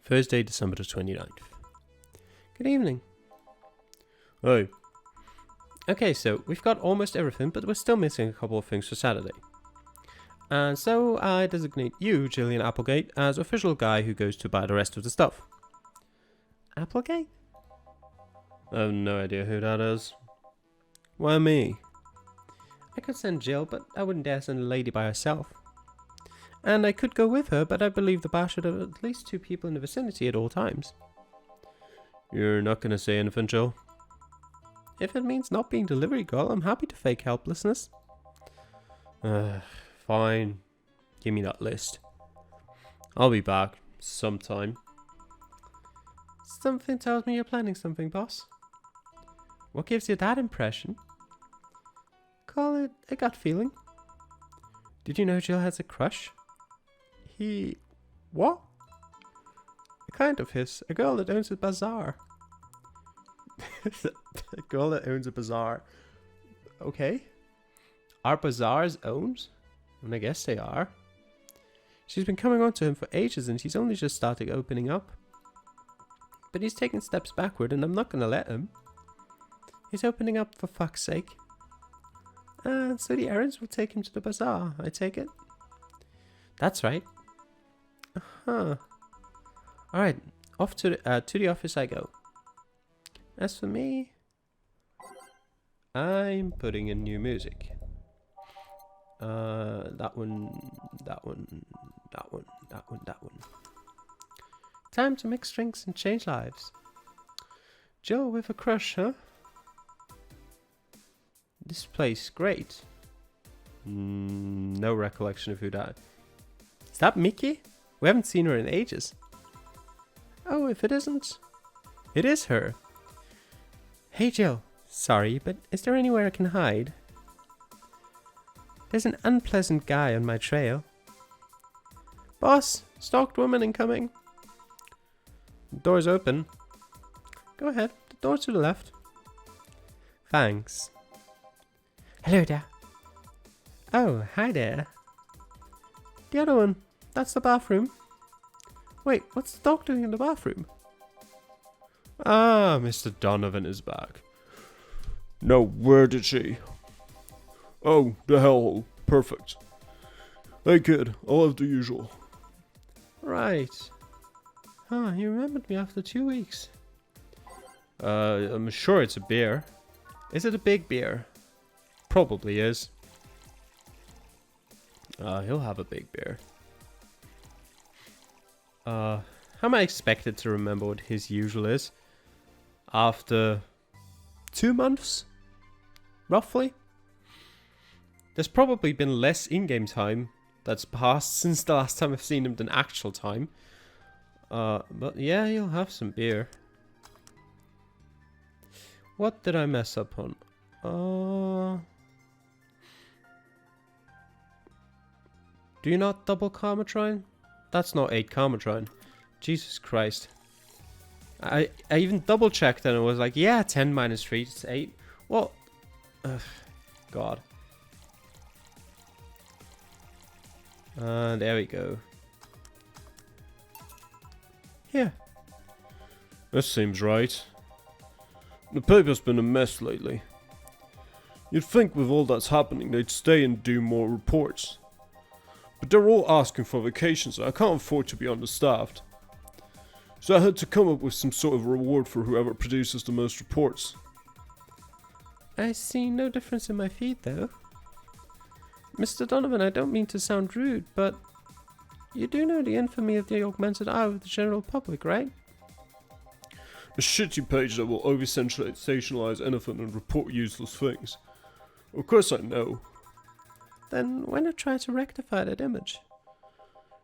Thursday, December the 29th. Good evening. Oh. Okay, so we've got almost everything, but we're still missing a couple of things for Saturday. And so I designate you, Jillian Applegate, as official guy who goes to buy the rest of the stuff. Applegate? I have no idea who that is. Why me? I could send Jill, but I wouldn't dare send a lady by herself. And I could go with her, but I believe the bar should have at least 2 people in the vicinity at all times. You're not gonna say anything, Jill? If it means not being delivery girl, I'm happy to fake helplessness. Fine. Give me that list. I'll be back sometime. Something tells me you're planning something, boss. What gives you that impression? Call it a gut feeling. Did you know Jill has a crush? What? A kind of his. A girl that owns a bazaar. A girl that owns a bazaar. Okay. Are bazaars owned? And I guess they are. She's been coming on to him for ages and he's only just started opening up. But he's taking steps backward and I'm not gonna let him. He's opening up for fuck's sake. And so the errands will take him to the bazaar, I take it? That's right. Uh-huh. Alright, off to the office I go. As for me, I'm putting in new music. That one. Time to mix drinks and change lives. Joe with a crush, huh? This place, great. No recollection of who that. Is that Mickey? We haven't seen her in ages. Oh, if it isn't, it is her. Hey Jill, sorry, but is there anywhere I can hide? There's an unpleasant guy on my trail. Boss, stalked woman incoming. The door's open. Go ahead, the door to the left. Thanks. Hello there. Oh, hi there. The other one, that's the bathroom. Wait, what's the dog doing in the bathroom? Ah, Mr. Donovan is back. No, where did she? Oh, the hellhole. Perfect. Hey kid, I'll have the usual. Right. Huh, you remembered me after 2 weeks. I'm sure it's a beer. Is it a big beer? Probably is. He'll have a big beer. How am I expected to remember what his usual is? After 2 months? Roughly? There's probably been less in-game time that's passed since the last time I've seen him than actual time. But yeah, he'll have some beer. What did I mess up on? Do you not double Karmatron? That's not 8 Karmatron. Jesus Christ. I even double checked and it was like, yeah, 10 minus 3, it's 8. Well, God. There we go. Here. That seems right. The paper's been a mess lately. You'd think with all that's happening they'd stay and do more reports. But they're all asking for vacations and I can't afford to be understaffed. So I had to come up with some sort of reward for whoever produces the most reports. I see no difference in my feed though. Mr. Donovan, I don't mean to sound rude, but you do know the infamy of the augmented eye of the general public, right? A shitty page that will over-sensationalize anything and report useless things. Of course I know. Then why not try to rectify that image?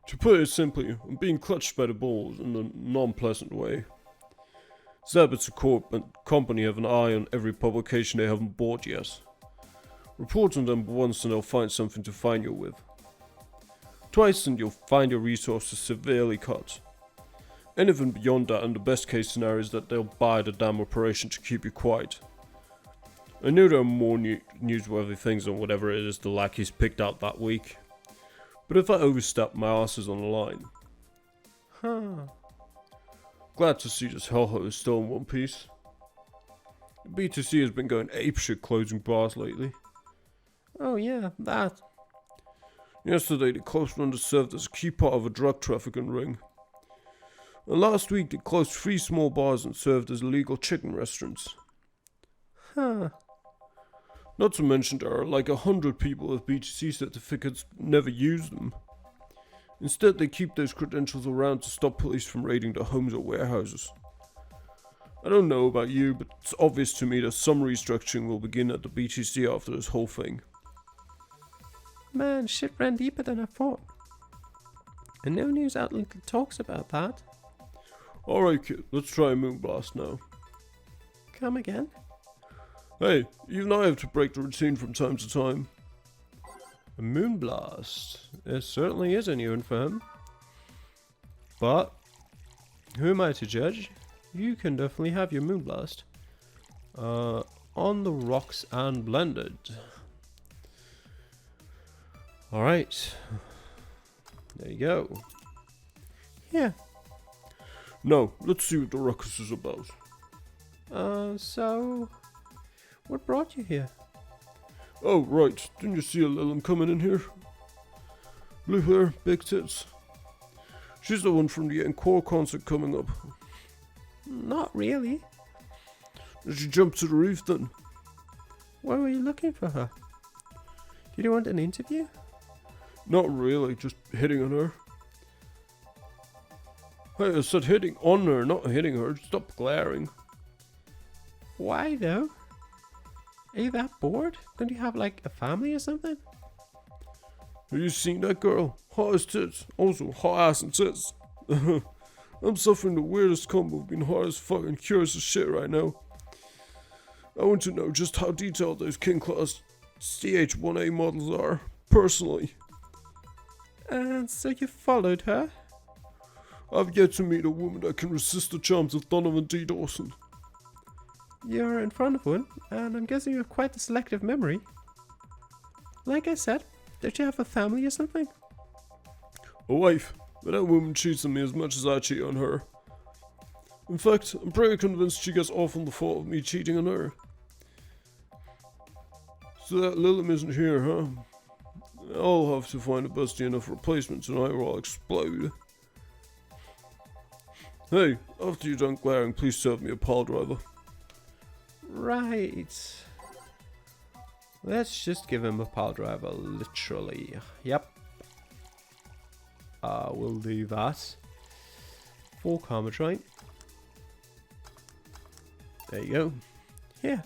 To put it simply, I'm being clutched by the balls in a non-pleasant way. Zabbit's company have an eye on every publication they haven't bought yet. Report on them once and they'll find something to fine you with. Twice and you'll find your resources severely cut. Anything beyond that and the best case scenario is that they'll buy the damn operation to keep you quiet. I knew there are more newsworthy things than whatever it is the lackeys picked out that week. But if I overstep, my ass is on the line. Huh. Glad to see this hellhole is still in one piece. BTC has been going apeshit closing bars lately. Oh yeah, that. Yesterday they closed one that served as a key part of a drug trafficking ring. And last week they closed 3 small bars and served as illegal chicken restaurants. Huh. Not to mention there are like 100 people with BTC certificates never use them. Instead they keep those credentials around to stop police from raiding their homes or warehouses. I don't know about you, but it's obvious to me that some restructuring will begin at the BTC after this whole thing. Man, shit ran deeper than I thought. And no news outlet talks about that. Alright kid, let's try a moonblast now. Come again? Hey, even I have to break the routine from time to time. A moonblast. It certainly is a new one for him. But, who am I to judge? You can definitely have your moonblast. On the rocks and blended. Alright. There you go. Yeah. Now, let's see what the ruckus is about. So... what brought you here? Oh, right. Didn't you see a Lilum coming in here? Blue hair, big tits. She's the one from the Encore concert coming up. Not really. Did she jump to the roof then? Why were you looking for her? Did you want an interview? Not really, just hitting on her. Hey, I said hitting on her, not hitting her. Stop glaring. Why though? Are you that bored? Don't you have like a family or something? Have you seen that girl? Hot as tits. Also, hot ass and tits. I'm suffering the weirdest combo of being hot as fuck and curious as shit right now. I want to know just how detailed those King Class CH-1A models are, personally. And so you followed her? I've yet to meet a woman that can resist the charms of Donovan D. Dawson. You're in front of one, and I'm guessing you have quite a selective memory. Like I said, don't you have a family or something? A wife, but that woman cheats on me as much as I cheat on her. In fact, I'm pretty convinced she gets off on the fault of me cheating on her. So that Lilum isn't here, huh? I'll have to find a busty enough replacement tonight or I'll explode. Hey, after you're done glaring, please serve me a pile driver. Right. Let's just give him a pile driver, literally. Yep. We'll do that. 4 Carmatrine. There you go. Yeah.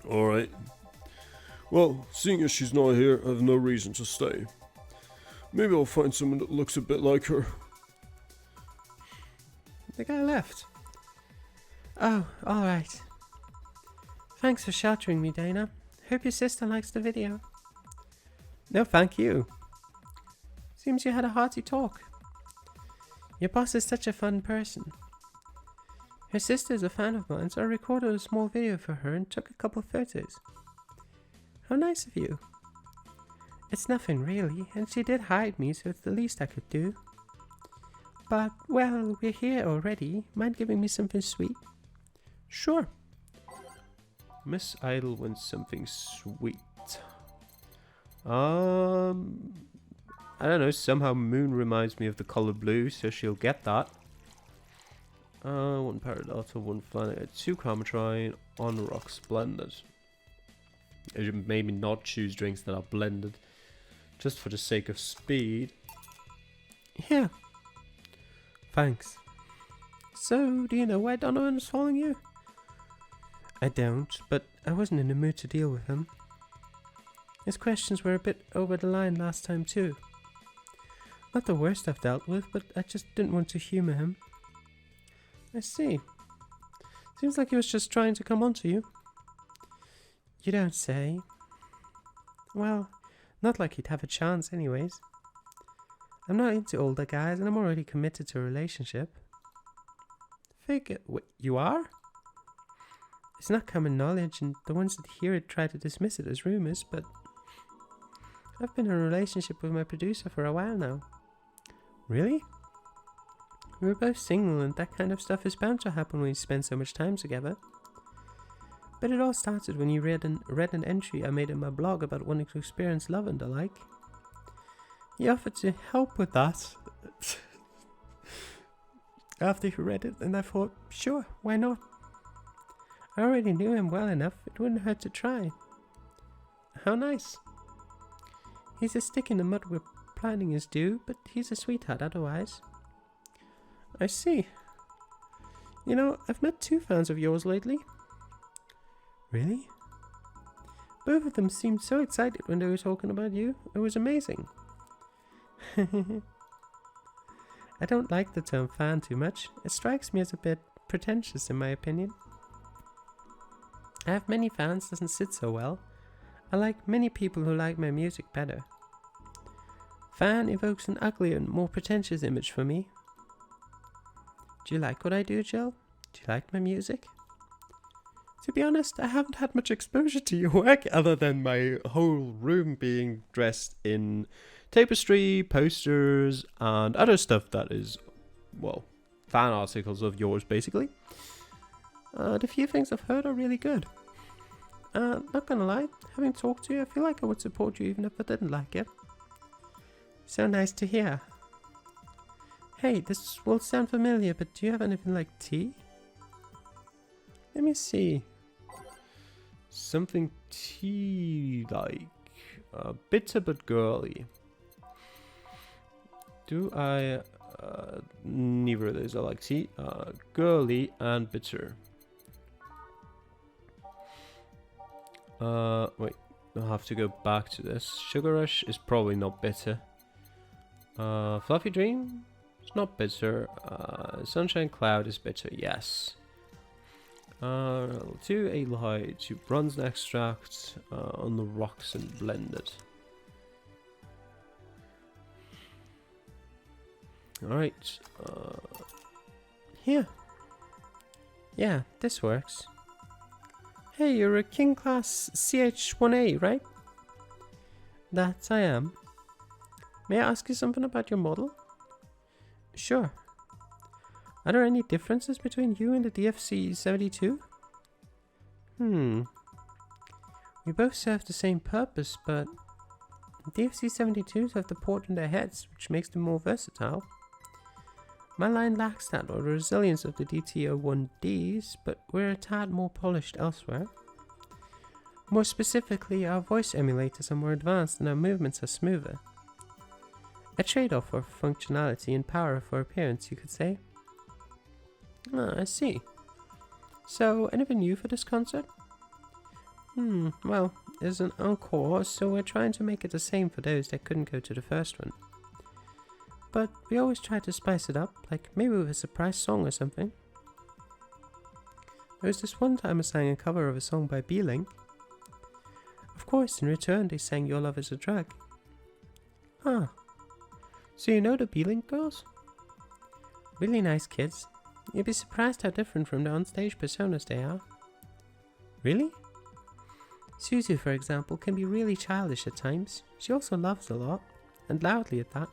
Alright. Well, seeing as she's not here, I have no reason to stay. Maybe I'll find someone that looks a bit like her. The guy left. Oh, alright. Thanks for sheltering me, Dana. Hope your sister likes the video. No, thank you. Seems you had a hearty talk. Your boss is such a fun person. Her sister is a fan of mine, so I recorded a small video for her and took a couple of photos. How nice of you. It's nothing really, and she did hide me, so it's the least I could do. But, well, we're here already. Mind giving me something sweet? Sure. Miss Idle wants something sweet. I don't know, somehow Moon reminds me of the color blue, so she'll get that. 1 Paradata, 1 Flanagan, 2 Carmatrine, on rocks blended. I should maybe not choose drinks that are blended, just for the sake of speed. Yeah. Thanks. So, do you know why Donovan is following you? I don't, but I wasn't in the mood to deal with him. His questions were a bit over the line last time too. Not the worst I've dealt with, but I just didn't want to humour him. I see. Seems like he was just trying to come on to you. You don't say. Well, not like he'd have a chance anyways. I'm not into older guys and I'm already committed to a relationship. Fake it. Wait, you are? It's not common knowledge and the ones that hear it try to dismiss it as rumours, but I've been in a relationship with my producer for a while now. Really? We were both single, and that kind of stuff is bound to happen when you spend so much time together. But it all started when you read an entry I made in my blog about wanting to experience love and the like. You offered to help with that after you read it, and I thought, sure, why not? I already knew him well enough, it wouldn't hurt to try. How nice. He's a stick in the mud where planning is due, but he's a sweetheart otherwise. I see. You know, I've met 2 fans of yours lately. Really? Both of them seemed so excited when they were talking about you. It was amazing. I don't like the term fan too much. It strikes me as a bit pretentious in my opinion. I have many fans doesn't sit so well. I like many people who like my music better. Fan evokes an uglier and more pretentious image for me. Do you like what I do, Jill? Do you like my music? To be honest, I haven't had much exposure to your work other than my whole room being dressed in tapestry, posters, and other stuff that is, well, fan articles of yours, basically. The few things I've heard are really good. Not gonna lie, having talked to you, I feel like I would support you even if I didn't like it. So nice to hear. Hey, this will sound familiar, but do you have anything like tea? Let me see. Something tea-like. Bitter but girly. Do I... neither of those are like tea. Girly and bitter. Wait. I'll have to go back to this. Sugar Rush is probably not bitter. Fluffy Dream? It's not bitter. Sunshine Cloud is bitter, yes. 2 a light, 2 bronze extract on the rocks and blended. Alright. Here. Yeah, this works. Hey, you're a King Class CH1A, right? That I am. May I ask you something about your model? Sure. Are there any differences between you and the DFC-72? We both serve the same purpose, but DFC-72s have the port in their heads, which makes them more versatile. My line lacks that or the resilience of the DT-01Ds, but we're a tad more polished elsewhere. More specifically, our voice emulators are more advanced and our movements are smoother. A trade-off for functionality and power for appearance, you could say. Ah, I see. So, anything new for this concert? Well, it's an encore, so we're trying to make it the same for those that couldn't go to the first one. But we always try to spice it up, like maybe with a surprise song or something. There was this one time I sang a cover of a song by B-Link. Of course, in return they sang Your Love Is a Drug. Ah, so you know the B-Link girls? Really nice kids. You'd be surprised how different from the onstage personas they are. Really? Suzu, for example, can be really childish at times. She also loves a lot, and loudly at that.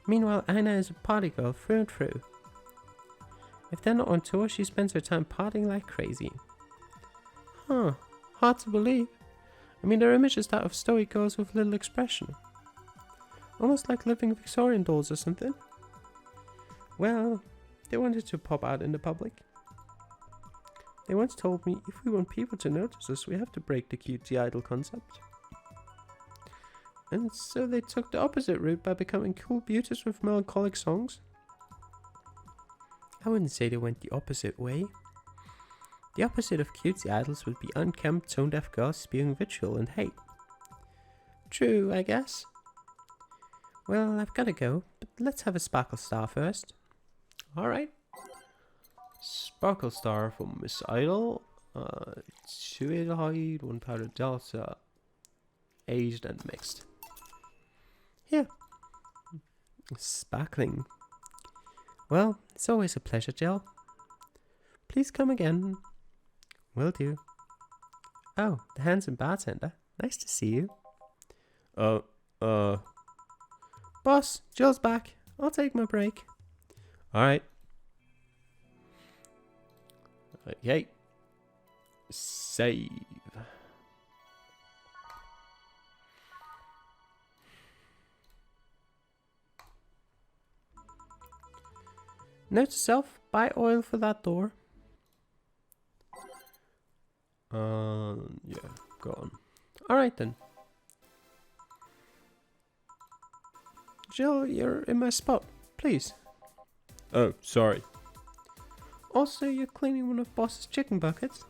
Meanwhile, Aina is a party girl through and through. If they're not on tour, she spends her time partying like crazy. Huh, hard to believe. I mean, their image is that of stoic girls with little expression. Almost like living Victorian dolls or something. Well, they wanted to pop out in the public. They once told me if we want people to notice us, we have to break the cutie idol concept. And so they took the opposite route by becoming cool beauties with melancholic songs. I wouldn't say they went the opposite way. The opposite of cutie idols would be unkempt, tone-deaf girls spewing vitriol and hate. True, I guess. Well, I've gotta go, but let's have a Sparkle Star first. Alright. Sparkle Star from Miss Idol. 2 Adelaide, 1 powder delta. Aged and mixed. Here. Sparkling. Well, it's always a pleasure, Jill. Please come again. Will do. Oh, the handsome bartender. Nice to see you. Boss, Jill's back. I'll take my break. Alright. Okay. Save. Note to self, buy oil for that door. Yeah, go on. Alright then. Jill, you're in my spot. Please. Oh, sorry. Also, you're cleaning one of Boss's chicken buckets.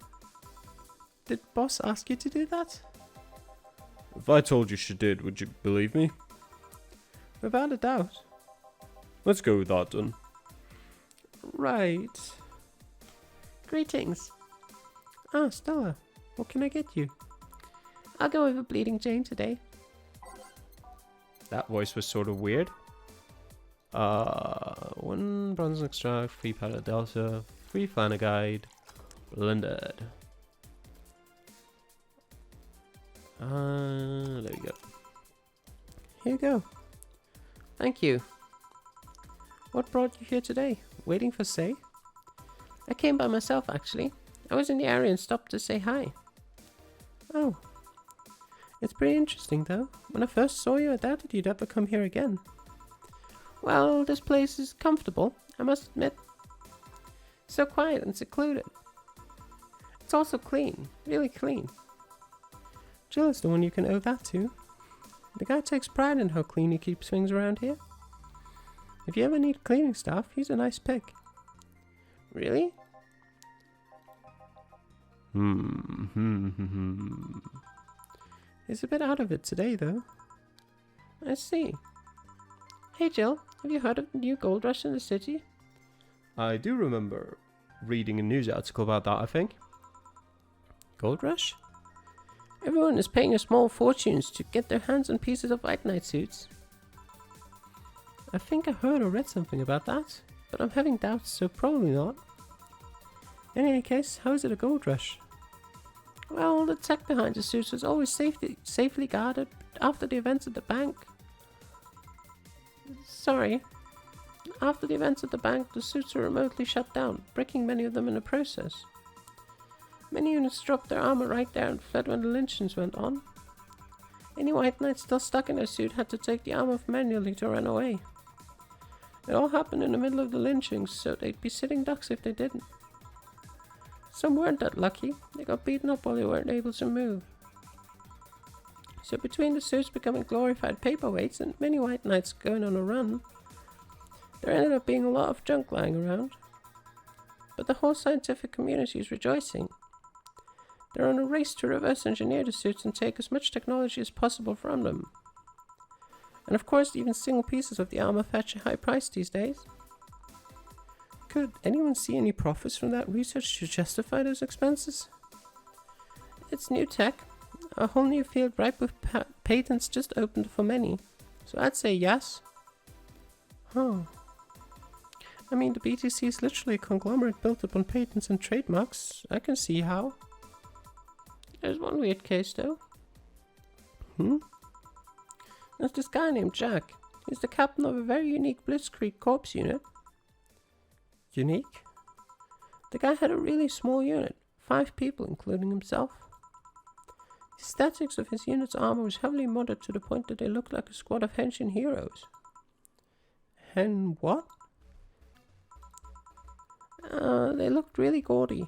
Did Boss ask you to do that? If I told you she did, would you believe me? Without a doubt. Let's go with that then. Right. Greetings. Ah, Stella. What can I get you? I'll go with a Bleeding Jane today. That voice was sort of weird. 1 bronze extract, 3 powder delta, 3 flannel guide, blended. There we go. Here you go. Thank you. What brought you here today? Waiting for Say? I came by myself actually. I was in the area and stopped to say hi. Oh. It's pretty interesting though. When I first saw you, I doubted you'd ever come here again. Well, this place is comfortable, I must admit. So quiet and secluded. It's also clean, really clean. Jill is the one you can owe that to. The guy takes pride in how clean he keeps things around here. If you ever need cleaning staff, he's a nice pick. Really? He's a bit out of it today, though. I see. Hey Jill, have you heard of the new gold rush in the city? I do remember reading a news article about that, I think. Gold rush? Everyone is paying a small fortunes to get their hands on pieces of white knight suits. I think I heard or read something about that, but I'm having doubts, so probably not. In any case, how is it a gold rush? Well, the tech behind the suits was always safely guarded after the events at the bank. After the events at the bank, the suits were remotely shut down, breaking many of them in the process. Many units dropped their armor right there and fled when the lynchings went on. Any white knights still stuck in their suit had to take the armor off manually to run away. It all happened in the middle of the lynchings, so they'd be sitting ducks if they didn't. Some weren't that lucky. They got beaten up while they weren't able to move. So between the suits becoming glorified paperweights and many white knights going on a run, there ended up being a lot of junk lying around. But the whole scientific community is rejoicing. They're on a race to reverse engineer the suits and take as much technology as possible from them. And of course, even single pieces of the armor fetch a high price these days. Could anyone see any profits from that research to justify those expenses? It's new tech, a whole new field ripe with patents just opened for many, so I'd say yes. Huh. I mean, the BTC is literally a conglomerate built upon patents and trademarks. I can see how. There's one weird case though. There's this guy named Jack. He's the captain of a very unique Blitzkrieg Corps unit. Unique? The guy had a really small unit, 5 people including himself. The statics of his unit's armor was heavily modded to the point that they looked like a squad of henshin heroes. Hen what? They looked really gaudy.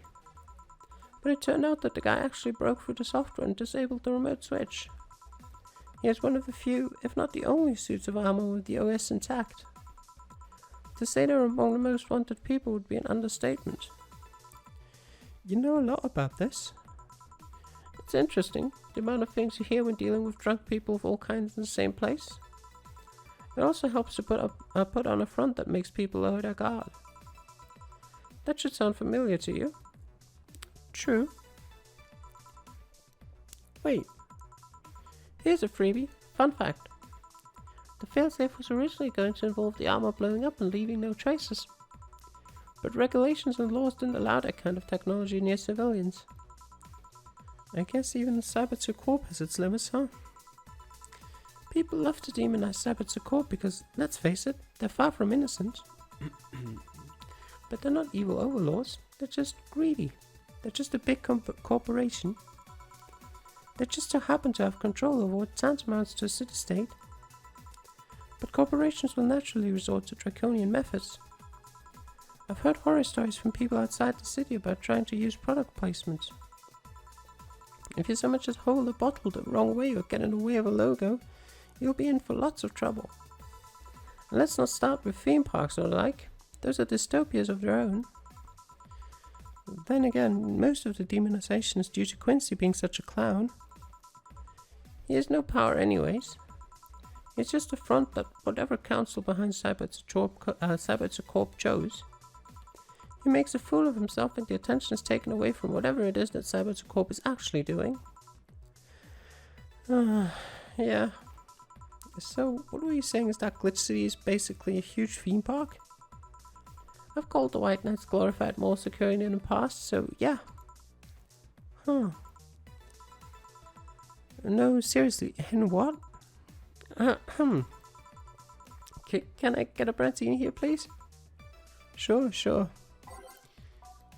But it turned out that the guy actually broke through the software and disabled the remote switch. He has one of the few, if not the only suits of armor with the OS intact. To say they're among the most wanted people would be an understatement. You know a lot about this. It's interesting, the amount of things you hear when dealing with drunk people of all kinds in the same place. It also helps to put on a front that makes people lower their guard. That should sound familiar to you. True. Wait. Here's a freebie. Fun fact. The failsafe was originally going to involve the armor blowing up and leaving no traces. But regulations and laws didn't allow that kind of technology near civilians. I guess even the Cyberpunk Corp has its limits, huh? People love to demonize Cyberpunk Corp because, let's face it, they're far from innocent. But they're not evil overlords. They're just greedy. They're just a big corporation. They just so happen to have control over what tantamounts to a city-state. But corporations will naturally resort to draconian methods. I've heard horror stories from people outside the city about trying to use product placement. If you so much as hold a bottle the wrong way or get in the way of a logo, you'll be in for lots of trouble. And let's not start with theme parks or the like. Those are dystopias of their own. Then again, most of the demonization is due to Quincy being such a clown. He has no power anyways. It's just a front that whatever council behind Cyberpunk Corp chose. He makes a fool of himself and the attention is taken away from whatever it is that Cyberpunk Corp is actually doing. Yeah. So, what were you saying is that Glitch City is basically a huge theme park? I've called the White Knights glorified mall security in the past, so yeah. Huh. No, seriously, in what? Can I get a Brantini here, please? Sure.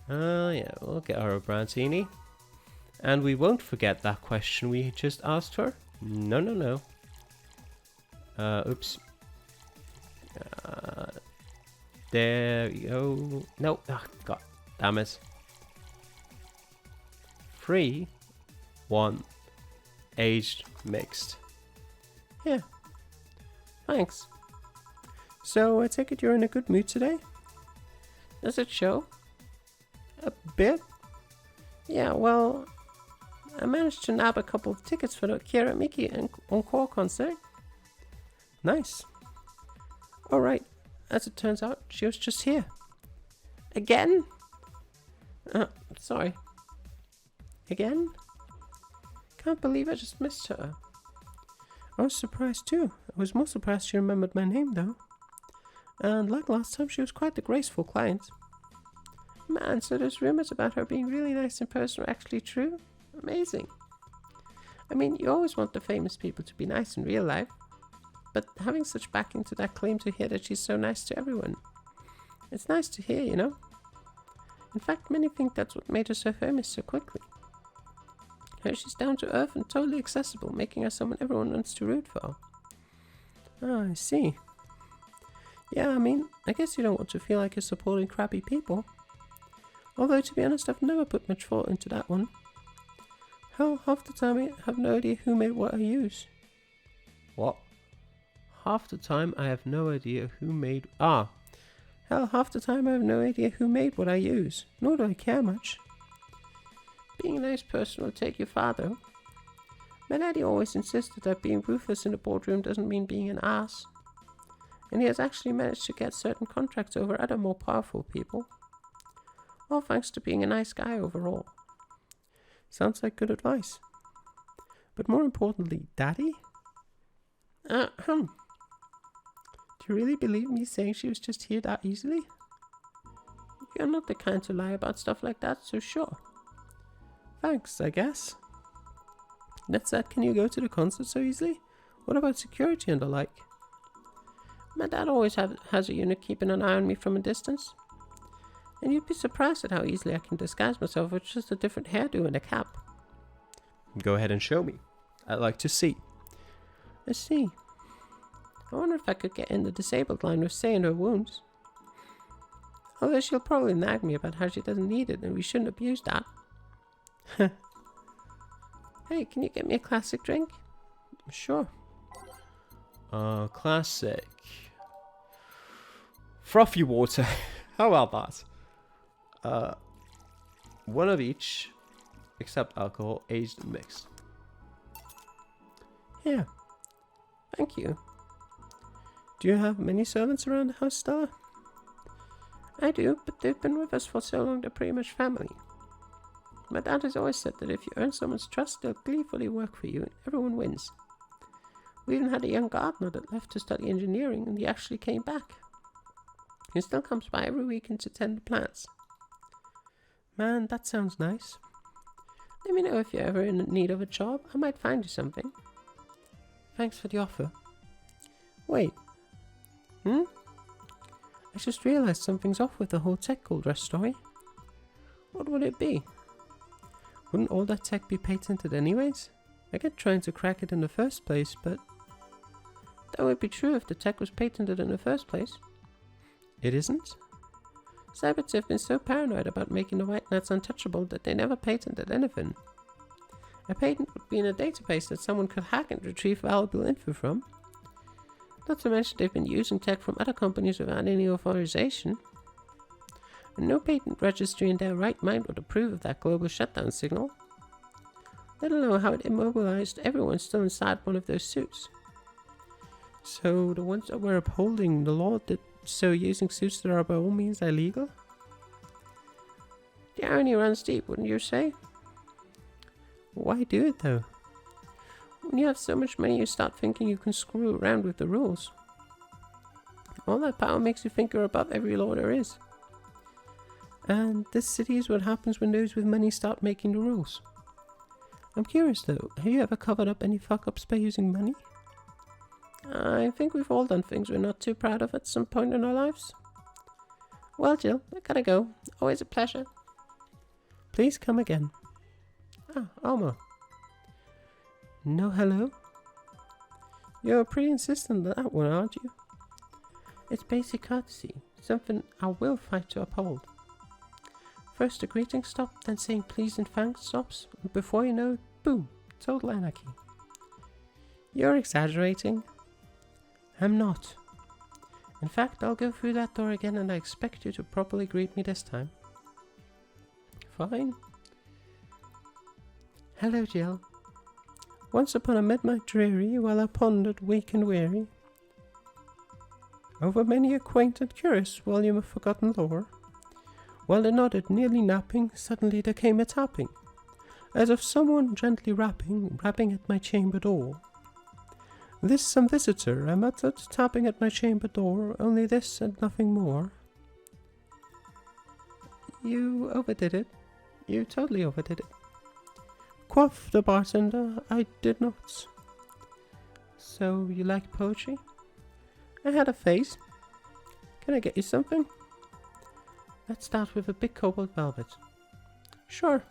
Yeah, we'll get her a Brantini. And we won't forget that question we just asked her. No. Oops. There we go. No, god damn it. 3, 1, aged mixed. Yeah. Thanks. So I take it you're in a good mood today? Does it show? A bit? Yeah, well, I managed to nab a couple of tickets for the Kira Miki Encore concert. Nice. Alright, as it turns out, she was just here. Again? Sorry. Again? Can't believe I just missed her. I was surprised too. I was more surprised she remembered my name though. And like last time, she was quite the graceful client. Man, so those rumors about her being really nice in person are actually true? Amazing. I mean, you always want the famous people to be nice in real life. But having such backing to that claim to hear that she's so nice to everyone. It's nice to hear, you know? In fact, many think that's what made her so famous so quickly. She's down to earth and totally accessible, making her someone everyone wants to root for. Oh, I see. Yeah, I mean, I guess you don't want to feel like you're supporting crappy people. Although, to be honest, I've never put much thought into that one. Hell, half the time I have no idea who made what I use. What? Half the time I have no idea who made... Hell, half the time I have no idea who made what I use. Nor do I care much. Being a nice person will take you far, though. My daddy always insisted that being ruthless in the boardroom doesn't mean being an ass. And he has actually managed to get certain contracts over other more powerful people. All thanks to being a nice guy overall. Sounds like good advice. But more importantly, Daddy? Do you really believe me saying she was just here that easily? You're not the kind to lie about stuff like that, so sure. Thanks, I guess. That said, can you go to the concert so easily? What about security and the like? My dad always has a unit keeping an eye on me from a distance. And you'd be surprised at how easily I can disguise myself with just a different hairdo and a cap. Go ahead and show me. I'd like to see. I see. I wonder if I could get in the disabled line with Say in her wounds. Although she'll probably nag me about how she doesn't need it and we shouldn't abuse that. Hey, can you get me a classic drink? Sure. Classic. Frothy water. How about that? One of each, except alcohol, aged and mixed. Here. Thank you. Do you have many servants around the house, Stella? I do, but they've been with us for so long they're pretty much family. My dad has always said that if you earn someone's trust, they'll gleefully work for you and everyone wins. We even had a young gardener that left to study engineering and he actually came back. He still comes by every weekend to tend the plants. Man, that sounds nice. Let me know if you're ever in need of a job. I might find you something. Thanks for the offer. Wait. I I just realized something's off with the whole tech gold rush story. What would it be? Wouldn't all that tech be patented anyways? I get trying to crack it in the first place, but that would be true if the tech was patented in the first place. It isn't? Cyberts have been so paranoid about making the white knights untouchable that they never patented anything. A patent would be in a database that someone could hack and retrieve valuable info from. Not to mention they've been using tech from other companies without any authorization. And no patent registry in their right mind would approve of that global shutdown signal. Let alone how it immobilized everyone still inside one of those suits. So the ones that were upholding the law did so using suits that are by all means illegal? The irony runs deep, wouldn't you say? Why do it though? When you have so much money you start thinking you can screw around with the rules. All that power makes you think you're above every law there is. And this city is what happens when those with money start making the rules. I'm curious though, have you ever covered up any fuck-ups by using money? I think we've all done things we're not too proud of at some point in our lives. Well, Jill, I gotta go. Always a pleasure. Please come again. Ah, Alma. No hello? You're pretty insistent on that one, aren't you? It's basic courtesy, something I will fight to uphold. First a greeting stop, then saying please and thanks stops, and before you know it, boom, total anarchy. You're exaggerating. I'm not. In fact, I'll go through that door again and I expect you to properly greet me this time. Fine. Hello, Jill. Once upon a midnight dreary, while I pondered weak and weary over many a quaint and curious volume of forgotten lore, while I nodded, nearly napping, suddenly there came a tapping, as of someone gently rapping at my chamber door. This some visitor, I muttered, tapping at my chamber door, only this and nothing more. You overdid it. You totally overdid it. Quoth the bartender, I did not. So, you like poetry? I had a face. Can I get you something? Let's start with a big cobalt velvet. Sure.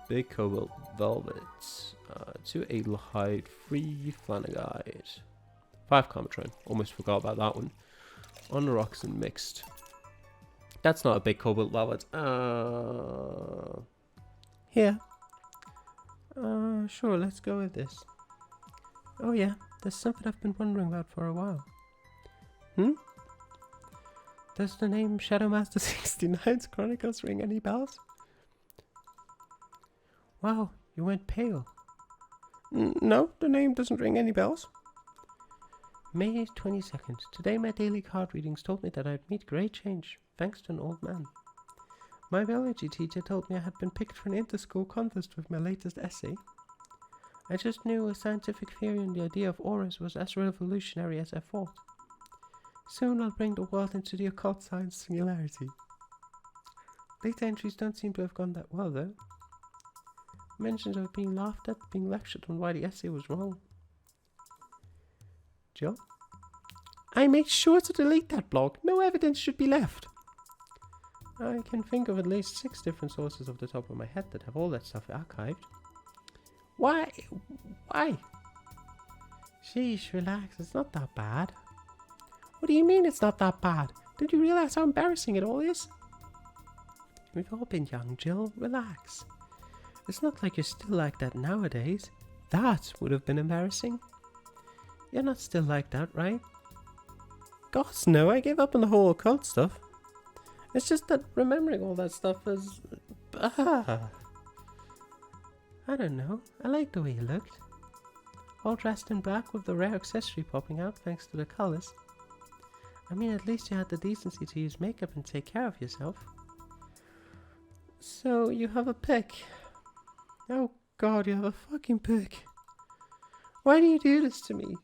Big cobalt velvet. 2 Adelheid, 3 Flanagite. 5 Comatron. Almost forgot about that one. On the rocks and mixed. That's not a big cobalt velvet. Here. Sure, let's go with this. Oh yeah, there's something I've been wondering about for a while. Does the name Shadowmaster 69's Chronicles ring any bells? Wow, you went pale. No, the name doesn't ring any bells. May 22nd. Today my daily card readings told me that I'd meet great change, thanks to an old man. My biology teacher told me I had been picked for an inter-school contest with my latest essay. I just knew a scientific theory and the idea of auras was as revolutionary as I thought. Soon I'll bring the world into the occult science singularity. Later entries don't seem to have gone that well though. Mentions of being laughed at, being lectured on why the essay was wrong. Jill? I made sure to delete that blog. No evidence should be left. I can think of at least 6 different sources off the top of my head that have all that stuff archived. Why? Why? Sheesh, relax. It's not that bad. What do you mean it's not that bad? Don't you realize how embarrassing it all is? We've all been young, Jill. Relax. It's not like you're still like that nowadays. That would have been embarrassing. You're not still like that, right? Gosh, no, I gave up on the whole occult stuff. It's just that remembering all that stuff is... I don't know. I like the way you looked. All dressed in black with the rare accessory popping out thanks to the colours. I mean, at least you had the decency to use makeup and take care of yourself. So, you have a pick. Oh god, you have a fucking pick. Why do you do this to me?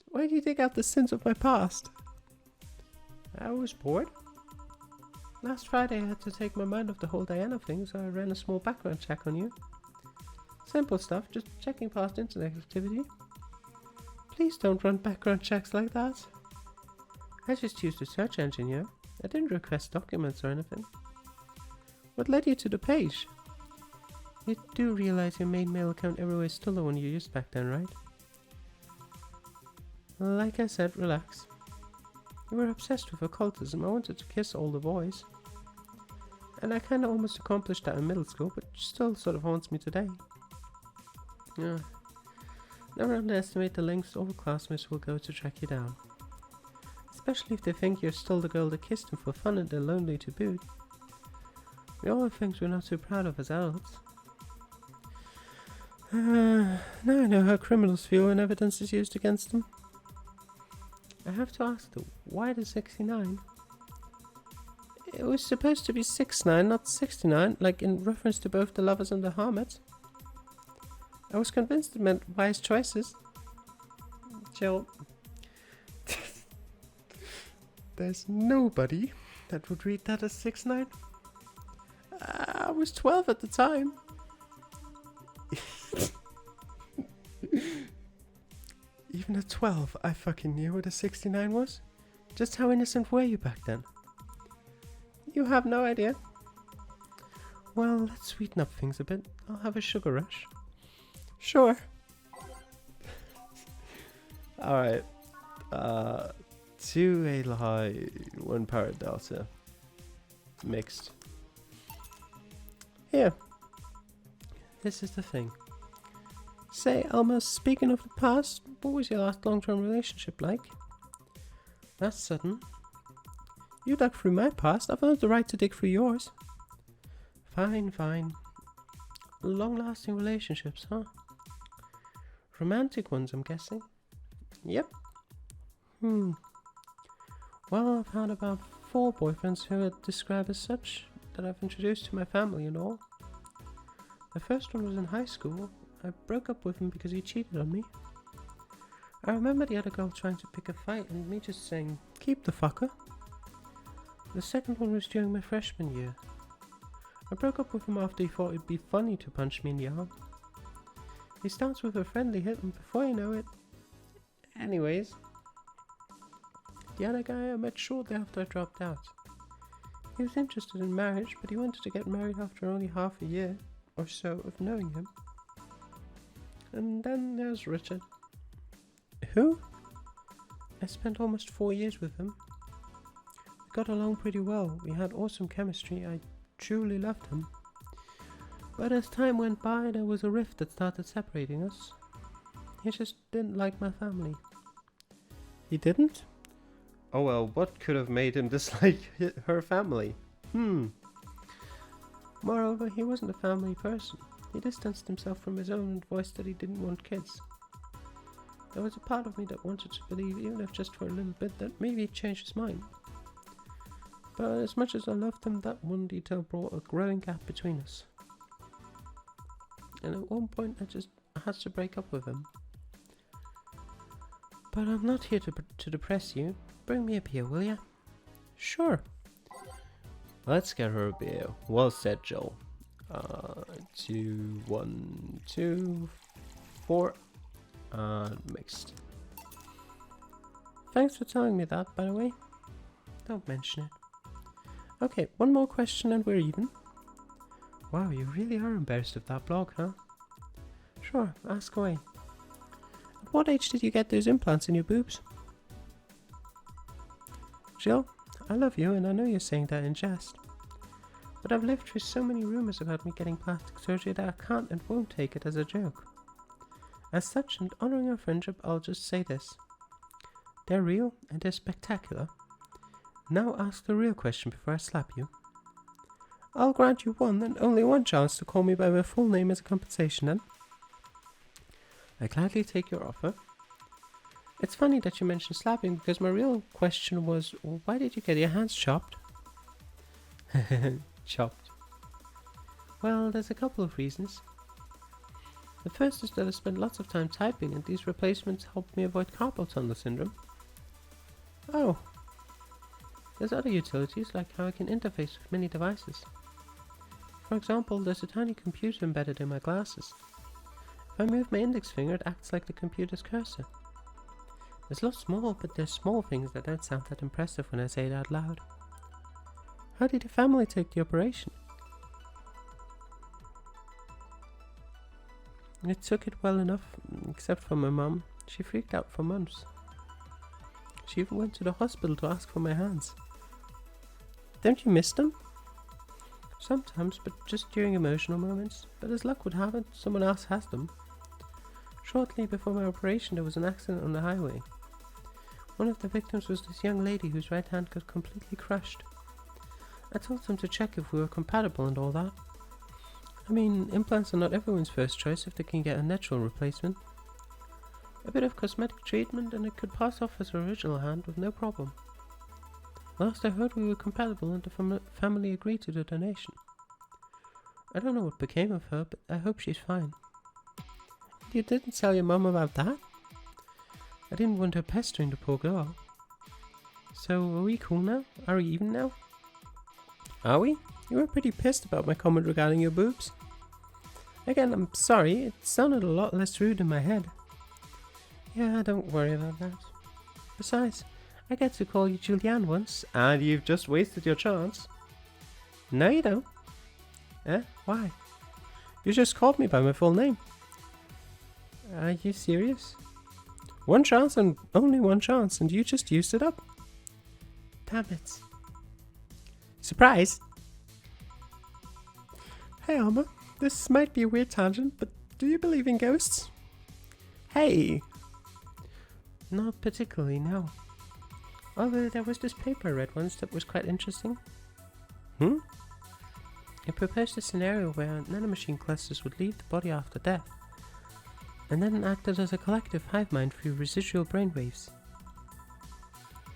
Why do you dig out the sins of my past? I was bored. Last Friday I had to take my mind off the whole Diana thing, so I ran a small background check on you. Simple stuff, just checking past internet activity. Please don't run background checks like that. I just used a search engine, you know. I didn't request documents or anything. What led you to the page? You do realize your main mail account everywhere is still the one you used back then, right? Like I said, relax. You were obsessed with occultism. I wanted to kiss all the boys. And I kinda almost accomplished that in middle school, but still sort of haunts me today. Yeah. Never underestimate the lengths all classmates will go to track you down. Especially if they think you're still the girl that kissed him for fun and they're lonely to boot. We all have things we're not too proud of as adults. Now I know how criminals feel when evidence is used against them. I have to ask though, why the 69? It was supposed to be 69, not 69, like in reference to both the lovers and the hermits. I was convinced it meant wise choices. Jill. There's nobody that would read that as 69. I was 12 at the time. Even at 12, I fucking knew what a 69 was. Just how innocent were you back then? You have no idea. Well, let's sweeten up things a bit. I'll have a sugar rush. Sure. Alright. 2 ale high, 1 para delta. Mixed. Here. This is the thing. Say, Alma, speaking of the past, what was your last long-term relationship like? That's sudden. You dug through my past, I've earned the right to dig through yours. Fine, fine. Long-lasting relationships, huh? Romantic ones, I'm guessing. Yep. Well, I've had about 4 boyfriends who I'd describe as such, that I've introduced to my family and all. The first one was in high school. I broke up with him because he cheated on me. I remember the other girl trying to pick a fight and me just saying, keep the fucker. The second one was during my freshman year. I broke up with him after he thought it'd be funny to punch me in the arm. He starts with a friendly hit and before you know it... Anyways. The other guy I met shortly after I dropped out. He was interested in marriage, but he wanted to get married after only half a year or so of knowing him. And then there's Richard. Who? I spent almost 4 years with him. We got along pretty well. We had awesome chemistry. I truly loved him. But as time went by, there was a rift that started separating us. He just didn't like my family. He didn't? Oh well, what could have made him dislike her family? Moreover, he wasn't a family person. He distanced himself from his own and voiced that he didn't want kids. There was a part of me that wanted to believe, even if just for a little bit, that maybe he'd changed his mind. But as much as I loved him, that one detail brought a growing gap between us. And at one point I had to break up with him. But I'm not here to depress you. Bring me a beer, will ya? Sure. Let's get her a beer. Well said, Joel. 2, 1, 2, 4. Mixed. Thanks for telling me that, by the way. Don't mention it. Okay, one more question and we're even. Wow, you really are embarrassed of that blog, huh? Sure, ask away. At what age did you get those implants in your boobs? Jill, I love you and I know you're saying that in jest. But I've lived through so many rumors about me getting plastic surgery that I can't and won't take it as a joke. As such, and honouring our friendship, I'll just say this. They're real and they're spectacular. Now ask the real question before I slap you. I'll grant you one and only one chance to call me by my full name as a compensation then. I gladly take your offer. It's funny that you mentioned slapping because my real question was, why did you get your hands chopped? Chopped. Well, there's a couple of reasons. The first is that I spend lots of time typing and these replacements help me avoid carpal tunnel syndrome. Oh. There's other utilities like how I can interface with many devices. For example, there's a tiny computer embedded in my glasses. If I move my index finger, it acts like the computer's cursor. There's lots more, but there's small things that don't sound that impressive when I say it out loud. How did your family take the operation? It took it well enough, except for my mum. She freaked out for months. She even went to the hospital to ask for my hands. Don't you miss them? Sometimes, but just during emotional moments. But as luck would have it, someone else has them. Shortly before my operation, there was an accident on the highway. One of the victims was this young lady whose right hand got completely crushed. I told them to check if we were compatible and all that. I mean, implants are not everyone's first choice if they can get a natural replacement. A bit of cosmetic treatment and it could pass off as her original hand with no problem. Last I heard we were compatible and the family agreed to the donation. I don't know what became of her, but I hope she's fine. You didn't tell your mum about that? I didn't want her pestering the poor girl. So, are we cool now? Are we even now? Are we? You were pretty pissed about my comment regarding your boobs. Again, I'm sorry, it sounded a lot less rude in my head. Yeah, don't worry about that. Besides, I get to call you Julianne once, and you've just wasted your chance. No, you don't. Eh? Why? You just called me by my full name. Are you serious? One chance and only one chance, and you just used it up. Damn it. Surprise! Hey Alma, this might be a weird tangent, but do you believe in ghosts? Hey! Not particularly, no. Although there was this paper I read once that was quite interesting. It proposed a scenario where nanomachine clusters would leave the body after death, and then acted as a collective hive mind through residual brainwaves.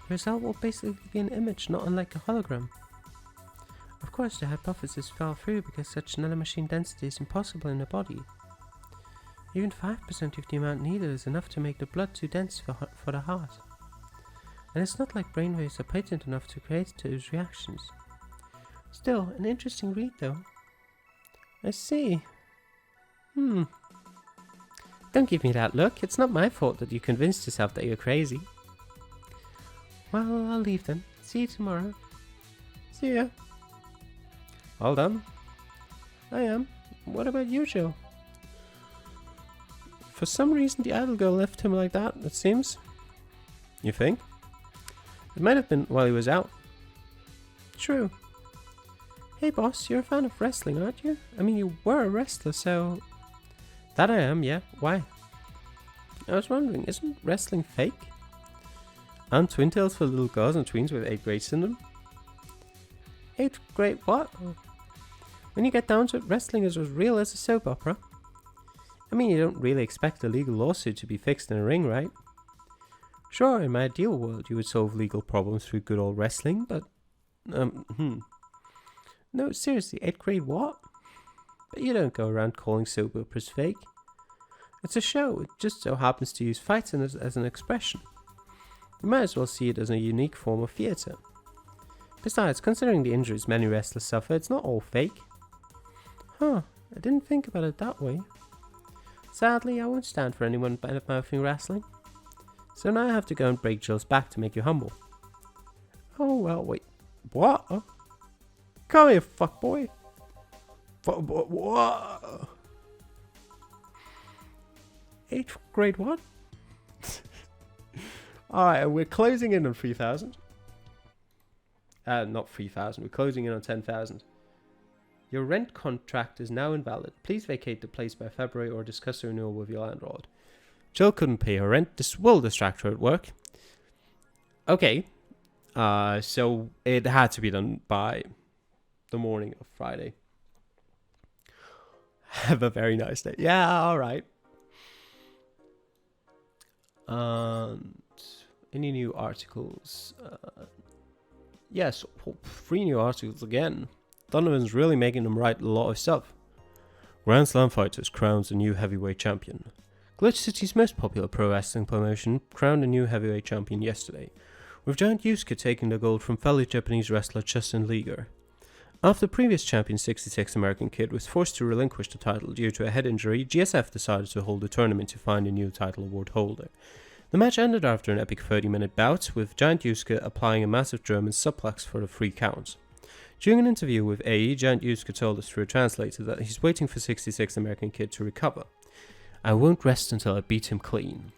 The result will basically be an image not unlike a hologram. Of course, the hypothesis fell through because such nanomachine density is impossible in a body. Even 5% of the amount needed is enough to make the blood too dense for the heart. And it's not like brainwaves are potent enough to create those reactions. Still, an interesting read though. I see. Don't give me that look. It's not my fault that you convinced yourself that you're crazy. Well, I'll leave then. See you tomorrow. See ya. All done? I am. What about you, Joe? For some reason the idle girl left him like that, it seems. You think? It might have been while he was out. True. Hey boss, you're a fan of wrestling, aren't you? I mean, you were a wrestler, so... That I am, yeah. Why? I was wondering, isn't wrestling fake? Aren't twin tails for little girls and tweens with 8th grade syndrome? 8th grade what? When you get down to it, wrestling is as real as a soap opera. I mean, you don't really expect a legal lawsuit to be fixed in a ring, right? Sure, in my ideal world, you would solve legal problems through good old wrestling, but... No, seriously, 8th grade what? But you don't go around calling soap operas fake. It's a show, it just so happens to use fights as an expression. You might as well see it as a unique form of theatre. Besides, considering the injuries many wrestlers suffer, it's not all fake. Huh, I didn't think about it that way. Sadly, I won't stand for anyone bad-mouthing wrestling. So now I have to go and break Jill's back to make you humble. Oh well, wait. What? Come here, fuckboy. What? 8th grade what? Alright, we're closing in on 3,000. Not 3,000, we're closing in on 10,000. Your rent contract is now invalid. Please vacate the place by February or discuss a renewal with your landlord. Jill couldn't pay her rent. This will distract her at work. Okay. So it had to be done by the morning of Friday. Have a very nice day. Yeah, alright. Any new articles? Yes, 3 new articles again. Donovan's really making them write a lot of stuff. Grand Slam Fighters crowns a new heavyweight champion. Glitch City's most popular pro wrestling promotion crowned a new heavyweight champion yesterday, with Giant Yusuke taking the gold from fellow Japanese wrestler Justin Liger. After previous champion 66 American Kid was forced to relinquish the title due to a head injury, GSF decided to hold a tournament to find a new title award holder. The match ended after an epic 30-minute bout, with Giant Yusuke applying a massive German suplex for the 3 count. During an interview with AE, Giant Yusuke told us through a translator that he's waiting for 66 American Kid to recover. I won't rest until I beat him clean.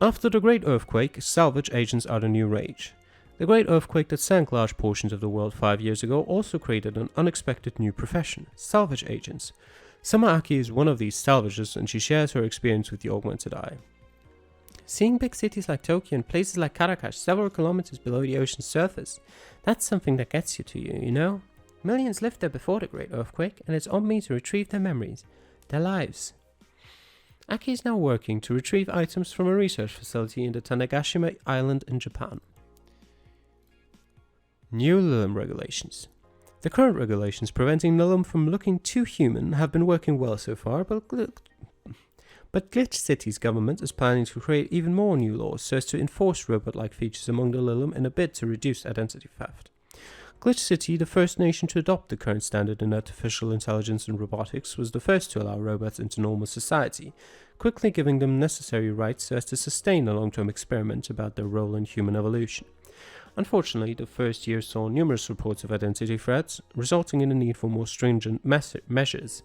After the Great Earthquake, salvage agents are the new rage. The Great Earthquake that sank large portions of the world 5 years ago also created an unexpected new profession, salvage agents. Summer Aki is one of these salvagers, and she shares her experience with the augmented eye. Seeing big cities like Tokyo and places like Caracas several kilometers below the ocean's surface, that's something that gets to you, you know? Millions lived there before the Great Earthquake, and it's on me to retrieve their memories, their lives. Aki is now working to retrieve items from a research facility in the Tanegashima Island in Japan. New Nilum regulations. The current regulations preventing Nilum from looking too human have been working well so far, but Glitch City's government is planning to create even more new laws so as to enforce robot-like features among the Nilum in a bid to reduce identity theft. Glitch City, the first nation to adopt the current standard in artificial intelligence and robotics, was the first to allow robots into normal society, quickly giving them necessary rights so as to sustain a long-term experiment about their role in human evolution. Unfortunately, the first year saw numerous reports of identity threats, resulting in the need for more stringent measures.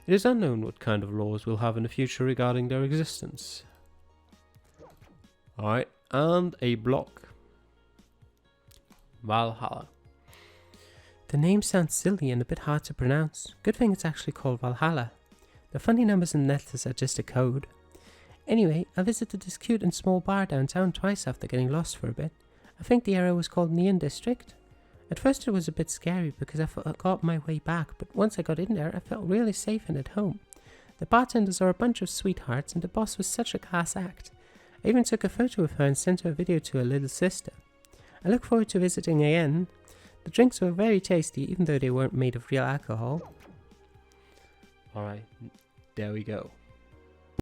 It is unknown what kind of laws we'll have in the future regarding their existence. Alright, and a block. Valhalla. The name sounds silly and a bit hard to pronounce. Good thing it's actually called Valhalla. The funny numbers and letters are just a code. Anyway, I visited this cute and small bar downtown twice after getting lost for a bit. I think the area was called Neon District. At first it was a bit scary because I forgot my way back, but once I got in there I felt really safe and at home. The bartenders are a bunch of sweethearts and the boss was such a class act. I even took a photo of her and sent her a video to her little sister. I look forward to visiting again. The drinks were very tasty even though they weren't made of real alcohol. Alright, there we go.